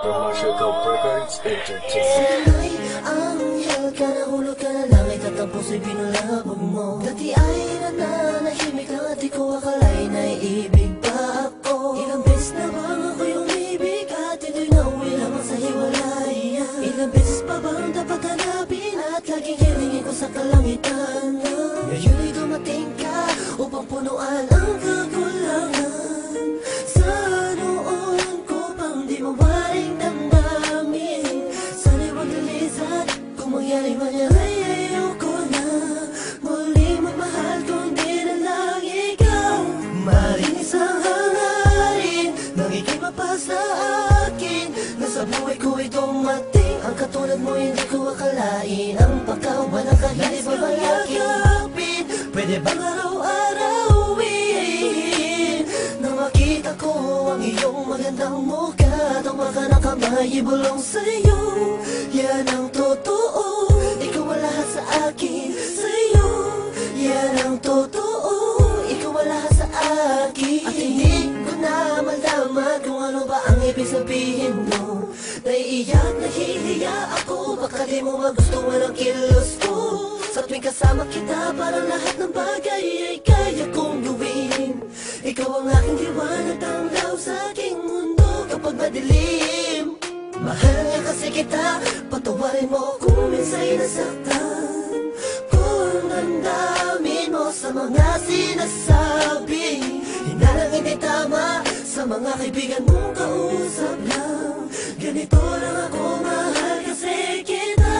Commercial Records Entertainment. Sana'y anghel ka, nahulog ka na langit at ang puso'y pinulabog mo. Dati ay nananahimik lang at di ko akalain ay ibig pa ako. Ilang beses na bang ako yung ibig at ito'y nauwi lamang sa hiwalayan. Ilang beses pa bang dapat hanapin at laging hilingin ko sa kalangitan. Ngayon'y dumating ka upang punuan ang kakulangan. Sa noon ko pang di mawaring damdamin. Sana'y wag lilisan kung mangyari man yan ay ayoko na muling magmahal kundi na lang ikaw. Maring isang hangarin nang ika'y mapa sa akin na sa buhay ko'y dumating ang katulad mo hindi ko akalain. Ang pagkawalan kahit babayagin, pwede bang araw-arawin na makita ko ang iyong magandang mukha. Tumakan ang kamay, ibulong sa'yo, yan ang totoo. Ikaw ang lahat sa akin, sa'yo, yan ang totoo. Ikaw ang lahat sa akin. At hindi ko na malaman kung ano ba ang ibig sabihin mo. Naiiyak, nahihiya ako, baka di mo magustuhan ang kilos ko. Sa tuwing kasama kita, parang lahat ng bagay ay kaya kong gawin. Ikaw ang aking liwanag, tanglaw sa aking mundo kapag madilim. Mahal niya kasi kita, patawarin mo kung minsa'y nasaktan. Kung damdamin mo sa mga sinasabi, hinalang hindi tama sa mga kaibigan mong kausap lang. Ganito lang ako, mahal kasi kita.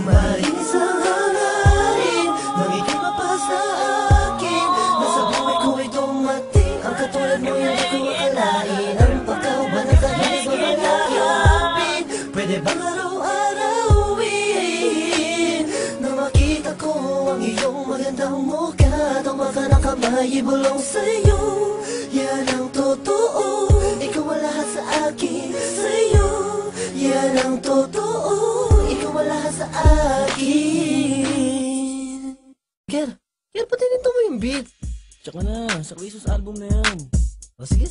Maring isang hangarin nang ika'y mapa sa akin na sa buhay ko'y dumating ang katulad mo hindi ko akalain. Ang pagkawalan kahit babayagin, pwede bang araw-arawin na makita ko ang iyong magandang mukha. Tumakan ang kamay, ibulong sa'yo, yan ang totoo. Ikaw ang lahat sa akin, sa'yo, yan ang totoo. Ikaw ang lahat sa akin. Ker, pati nito mo yung beat. Tsaka na, sa Oasis album na yan. O sige.